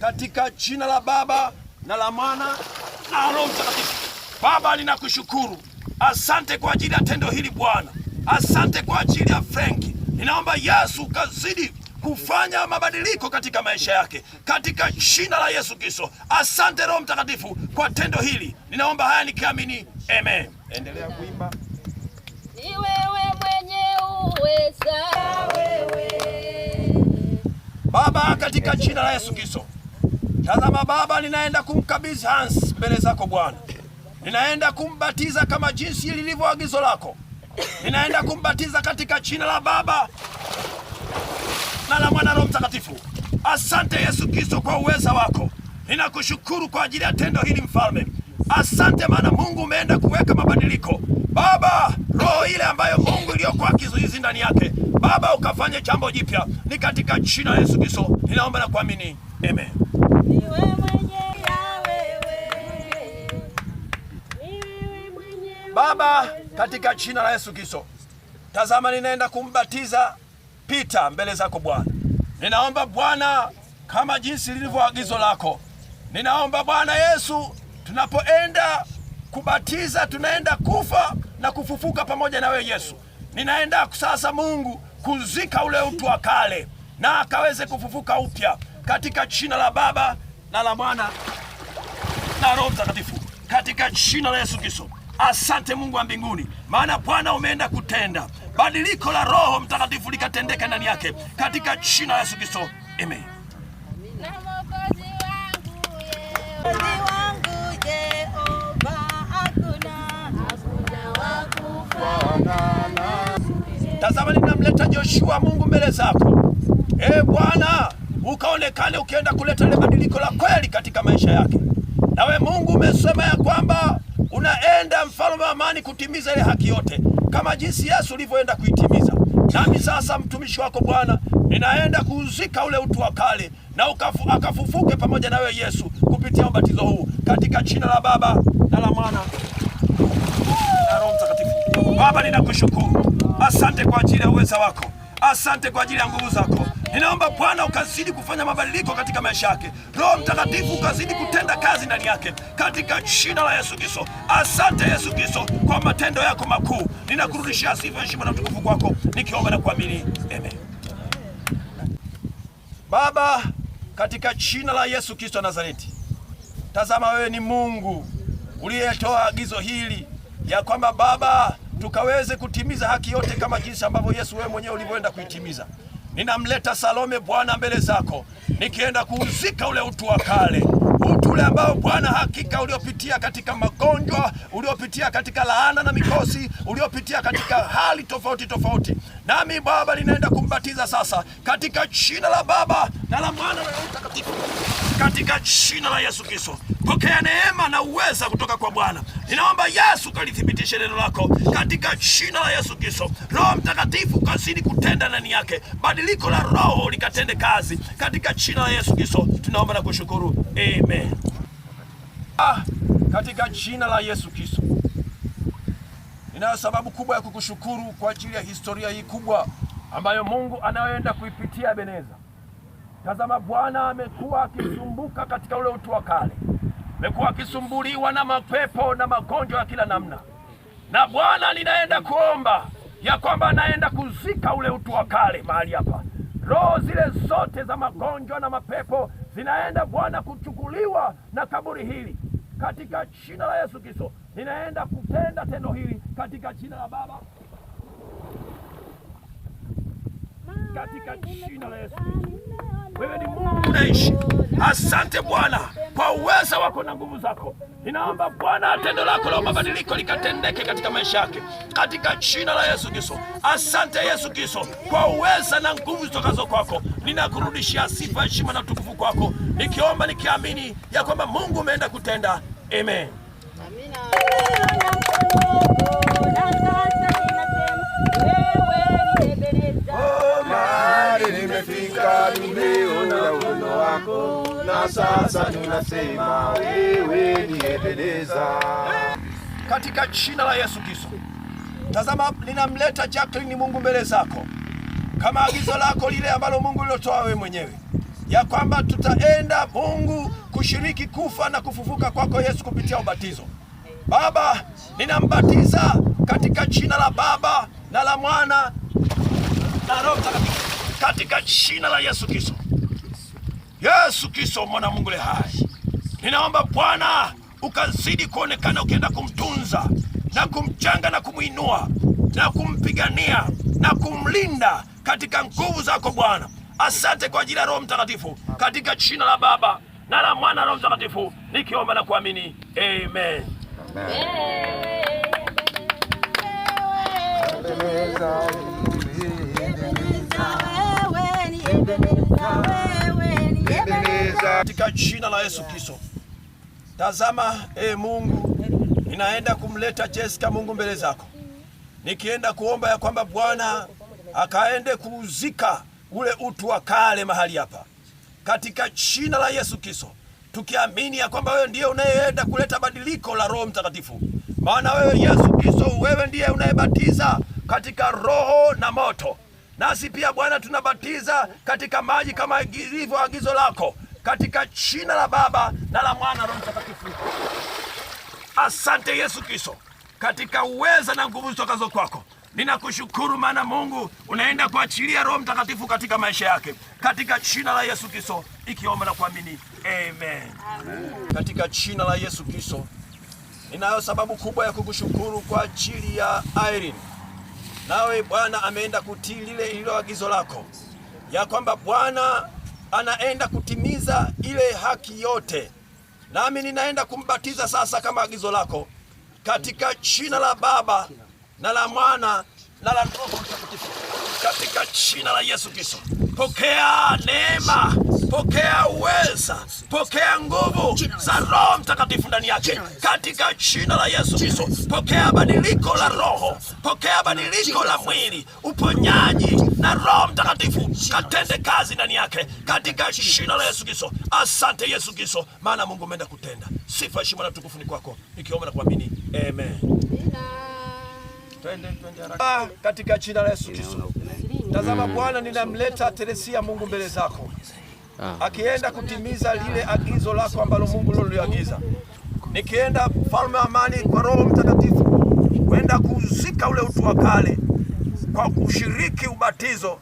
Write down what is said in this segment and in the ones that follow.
Katika jina la Baba na la Mwana na Roho Mtakatifu. Baba, ninakushukuru. Asante kwa ajili ya tendo hili Bwana. Asante kwa ajili ya Franki. Ninaomba Yesu ukazidi kufanya mabadiliko katika maisha yake, katika jina la Yesu Kristo. Asante Roho Mtakatifu kwa tendo hili. Ninaomba haya nikiamini. Amen. Endelea kuimba. Ni wewe mwenye uweza, wewe Baba, katika jina la Yesu Kristo. Tazama Baba, ninaenda kumkabidhi Hans mbele zako Bwana. Ninaenda kumbatiza kama jinsi lilivyo agizo lako. Ninaenda kumbatiza katika jina la Baba na la Mwana Roho Mtakatifu. Asante Yesu Kristo kwa uweza wako. Ninakushukuru kwa ajili ya tendo hili Mfalme. Asante maana Mungu umeenda kuweka mabadiliko. Baba, roho ile ambayo Mungu iliyokuwa kizuizi ndani yake, Baba ukafanye jambo jipya. Ni katika jina la Yesu Kristo ninaomba na kuamini. Amen. Baba, katika jina la Yesu Kristo, tazama ninaenda kumbatiza Peter mbele zako Bwana. Ninaomba Bwana kama jinsi lilivyo agizo lako. Ninaomba Bwana Yesu, tunapoenda kubatiza tunaenda kufa na kufufuka pamoja na wewe Yesu. Ninaenda sasa Mungu kuzika ule utu wa kale na akaweze kufufuka upya katika jina la Baba na la Mwana na Roho Mtakatifu, katika jina la Yesu Kristo. Asante Mungu wa mbinguni, maana Bwana umeenda kutenda badiliko la Roho Mtakatifu likatendeka ndani yake katika jina la Yesu Kristo. Amen. Tazama ninamleta Joshua Mungu mbele zako. Bwana, ukaonekane ukienda kuleta ile badiliko la kweli katika maisha yake. Nawe Mungu umesema ya kwamba unaenda Mfalme wa amani kutimiza ile haki yote kama jinsi Yesu ulivyoenda kuitimiza. Nami sasa mtumishi wako Bwana, ninaenda kuuzika ule utu wa kale na akafufuke pamoja na wewe Yesu kupitia ubatizo huu katika jina la Baba na la Mwana na Roho Mtakatifu. Baba, ninakushukuru. Asante kwa ajili ya uweza wako. Asante kwa ajili ya nguvu zako. Ninaomba Bwana ukazidi kufanya mabadiliko katika maisha yake. Roho Mtakatifu ukazidi kutenda kazi ndani yake katika jina la Yesu Kristo. Asante Yesu Kristo kwa matendo yako makuu. Ninakurudishia sifa, heshima na utukufu kwako nikiomba na kuamini. Amen. Baba, katika jina la Yesu Kristo Nazareti. Tazama wewe ni Mungu uliyetoa agizo hili ya kwamba Baba tukaweze kutimiza haki yote kama jinsi ambavyo Yesu wewe mwenyewe ulivyoenda kuitimiza. Ninamleta Salome Bwana mbele zako, nikienda kuuzika ule utu wa kale, utu ule ambao Bwana hakika uliopitia katika magonjwa, uliopitia katika laana na mikosi, uliopitia katika hali tofauti tofauti. Nami Baba ninaenda kumbatiza sasa katika jina la Baba na la Mwana na Roho Mtakatifu, katika jina la Yesu Kristo. Pokea neema na uweza kutoka kwa Bwana. Ninaomba Yesu kalithibitishe neno lako katika jina la Yesu Kristo. Roho Mtakatifu kazidi kutenda ndani yake, badiliko la roho likatende kazi katika jina la Yesu Kristo. Tunaomba na kushukuru. Amen. Katika jina la Yesu Kristo, ninayo sababu kubwa ya kukushukuru kwa ajili ya historia hii kubwa ambayo Mungu anayoenda kuipitia Ebeneza. Tazama Bwana amekuwa akisumbuka katika ule utu wa kale. Amekuwa akisumbuliwa na mapepo na magonjwa ya kila namna. Na Bwana ninaenda kuomba ya kwamba anaenda kuzika ule utu wa kale mahali hapa. Roho zile zote za magonjwa na mapepo zinaenda Bwana kuchukuliwa na kaburi hili katika jina la Yesu Kristo. Ninaenda kutenda tendo hili katika jina la Baba, katika jina la Yesu. Wewe ni Mungu unaishi. Asante Bwana kwa uweza wako na nguvu zako. Ninaomba Bwana tendo lako la mabadiliko likatendeke katika maisha yake katika jina la Yesu Kristo. Asante Yesu Kristo kwa uweza na nguvu zitokazo kwako. Ninakurudishia sifa, heshima na utukufu kwako, nikiomba nikiamini ya kwamba Mungu umeenda kutenda. Amen. Amina. Nimefika, nimeona uno wako, na sasa ninasema wewe ni Ebeneza. Katika jina la Yesu Kristo. Tazama ninamleta Jacqueline Mungu mbele zako kama agizo lako lile ambalo Mungu lilotoa wewe mwenyewe. ya kwamba tutaenda Mungu kushiriki kufa na kufufuka kwako Yesu kupitia ubatizo. Baba, ninambatiza katika jina la Baba na la Mwana na Roho Mtakatifu, katika jina la Yesu Kristo. Yesu Kristo mwana Mungu le hai, ninaomba Bwana ukazidi kuonekana ukienda kumtunza na kumchanga na kumuinua na kumpigania na kumlinda katika nguvu zako Bwana. Asante kwa ajili ya Roho Mtakatifu, katika jina la Baba na la Mwana na Roho Mtakatifu, nikiomba na kuamini. Amen. Katika jina la Yesu Kristo. Tazama, Mungu, ninaenda kumleta Jessica Mungu mbele zako, nikienda kuomba ya kwamba Bwana akaende kuuzika ule utu wa kale mahali hapa, katika jina la Yesu Kristo, tukiamini ya kwamba wewe ndiye unayeenda kuleta badiliko la Roho Mtakatifu. Maana wewe Yesu Kristo, wewe ndiye unayebatiza katika Roho na moto, nasi pia Bwana tunabatiza katika maji kama ilivyo agizo lako, katika jina la Baba na la Mwana na Roho Mtakatifu. Asante Yesu Kristo, katika uweza na nguvu zitokazo kwako. Ninakushukuru maana Mungu unaenda kuachilia Roho Mtakatifu katika maisha yake, katika jina la Yesu Kristo, ikiomba na kuamini. Amen. Amen. Katika jina la Yesu Kristo, ninayo sababu kubwa ya kukushukuru kwa ajili ya Irene. Nawe Bwana ameenda kutii lile agizo lako, ya kwamba Bwana anaenda kutimiza ile haki yote. Nami ninaenda kumbatiza sasa kama agizo lako, katika jina la Baba na la Mwana na la Roho Mtakatifu, katika jina la Yesu Kristo. Pokea neema, pokea uweza, pokea nguvu za Roho Mtakatifu ndani yake, katika jina la Yesu Kristo. Pokea badiliko la roho, pokea badiliko la mwili, uponyaji, na Roho Mtakatifu katende kazi ndani yake, katika jina la Yesu Kristo. Asante Yesu Kristo, maana Mungu ameenda kutenda. Sifa, heshima na utukufu ni kwako, nikiomba na kuamini. Amen. Twende haraka. Katika jina la Yesu Kristo. Tazama Bwana, ninamleta Teresia Mungu mbele zako, akienda kutimiza lile agizo lako ambalo Mungu liliagiza. Nikienda Mfalme wa amani kwa Roho Mtakatifu, kwenda kuzika ule utu wa kale kwa kushiriki ubatizo.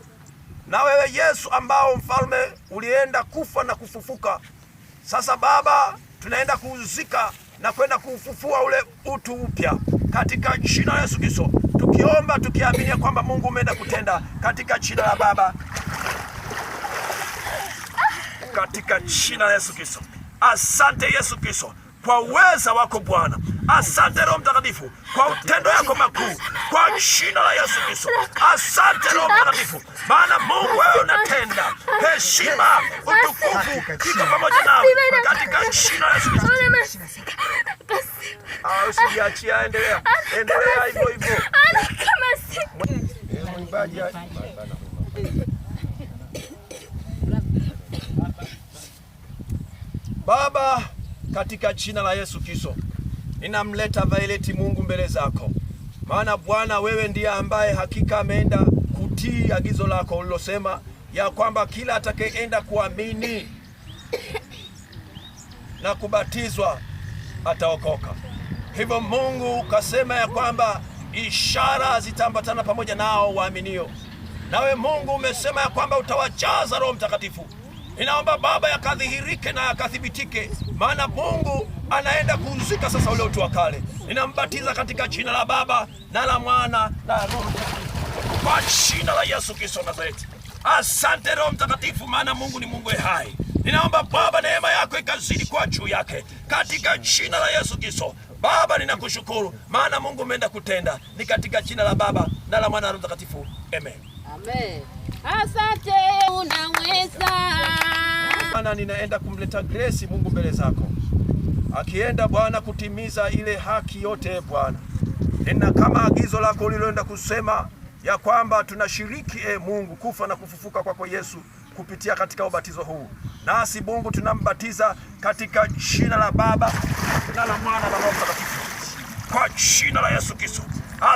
Na wewe Yesu ambao mfalme ulienda kufa na kufufuka, sasa Baba tunaenda kuzika na kwenda kufufua ule utu upya, katika jina la Yesu Kristo, tukiomba tukiamini kwamba Mungu umeenda kutenda, katika jina la Baba, katika jina la Yesu Kristo. Asante Yesu Kristo kwa uweza wako Bwana. Asante Roho Mtakatifu kwa utendo yako makuu, kwa jina la Yesu Kristo. Asante Roho Mtakatifu, maana Mungu wewe unatenda. Heshima, utukufu iko pamoja nawe, katika jina la Yesu Kristo. Usijiachia, endelea hivyo hivyo. Baba, katika jina la Yesu Kristo, ninamleta Violet Mungu mbele zako, maana Bwana wewe ndiye ambaye hakika ameenda kutii agizo lako ulilosema ya kwamba kila atakayeenda kuamini na kubatizwa ataokoka. Hivyo Mungu ukasema ya kwamba ishara zitaambatana pamoja nao waaminio. Nawe Mungu umesema ya kwamba utawajaza Roho Mtakatifu. Ninaomba Baba yakadhihirike na yakathibitike, maana Mungu anaenda kuzika sasa ule utu wa kale. Ninambatiza katika jina la Baba na la Mwana na Roho Mtakatifu, kwa jina la Yesu Kristo Nazareti. Asante Roho Mtakatifu, maana Mungu ni Mungu hai. Ninaomba Baba neema yako ikazidi kwa juu yake, katika jina la Yesu Kristo. Baba ninakushukuru, maana Mungu umeenda kutenda. Ni katika jina la Baba na la Mwana na Roho Mtakatifu. Amen. Amen. Asante, unaweza. Bwana, ninaenda kumleta Grace Mungu mbele zako, akienda Bwana kutimiza ile haki yote. Bwana, nina kama agizo lako uliloenda kusema ya kwamba tunashiriki Mungu kufa na kufufuka kwako Yesu kupitia katika ubatizo huu. Nasi Mungu tunambatiza katika jina la Baba na la Mwana na Roho Mtakatifu, kwa jina la Yesu Kristo.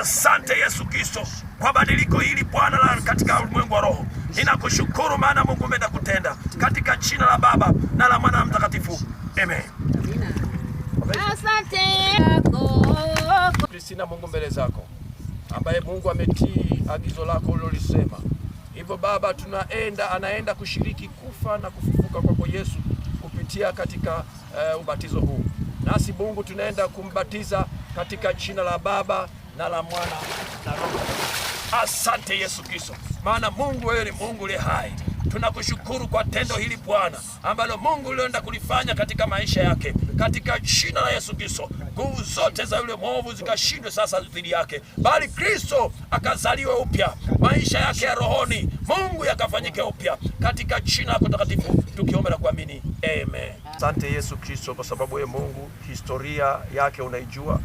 Asante Yesu Kristo kwa badiliko hili Bwana katika ulimwengu wa roho. Ninakushukuru maana Mungu umeenda kutenda, katika jina la Baba na la Mwana Mtakatifu. Amen. Asante Kristina, Mungu mbele zako, ambaye Mungu ametii agizo lako ulilolisema. Hivyo Baba, anaenda kushiriki kufa na kufufuka kwako Yesu kupitia katika ubatizo huu. Nasi Mungu tunaenda kumbatiza katika jina la Baba na la Mwana na Roho. Asante Yesu Kristo, maana Mungu wewe ni Mungu uliye hai. Tunakushukuru kwa tendo hili Bwana, ambalo Mungu ulienda kulifanya katika maisha yake, katika jina la Yesu Kristo. Nguvu zote za yule mwovu zikashindwe sasa dhidi yake, bali Kristo akazaliwe upya, maisha yake ya rohoni Mungu yakafanyike upya, katika jina lako takatifu tukiomba na kuamini, amen. Asante Yesu Kristo, kwa sababu wewe Mungu historia yake unaijua,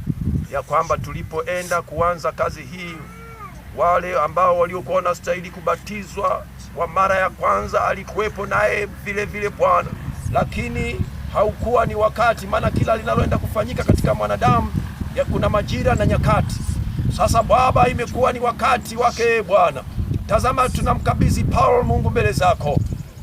ya kwamba tulipoenda kuanza kazi hii, wale ambao waliokuwa wanastahili kubatizwa kwa mara ya kwanza alikuwepo naye vile vile Bwana, lakini haukuwa ni wakati, maana kila linaloenda kufanyika katika mwanadamu kuna majira na nyakati. Sasa Baba, imekuwa ni wakati wake Bwana. Tazama, tunamkabidhi Paulo Mungu mbele zako,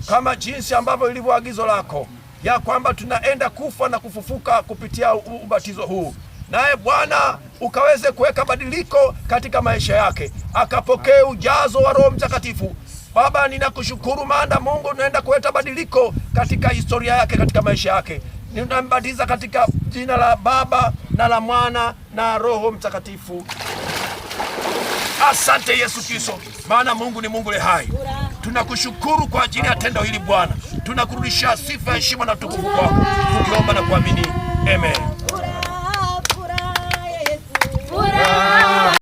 kama jinsi ambavyo ilivyo agizo lako, ya kwamba tunaenda kufa na kufufuka kupitia ubatizo huu. Naye Bwana ukaweze kuweka badiliko katika maisha yake, akapokee ujazo wa Roho Mtakatifu. Baba, ninakushukuru maana Mungu unaenda kuleta badiliko katika historia yake, katika maisha yake. Ninambatiza katika jina la Baba na la Mwana na Roho Mtakatifu. Asante Yesu Kristo, maana Mungu ni Mungu le hai. Tunakushukuru kwa ajili ya tendo hili Bwana. Tunakurudishia sifa, heshima na utukufu kwako, tukiomba na kuamini, amen.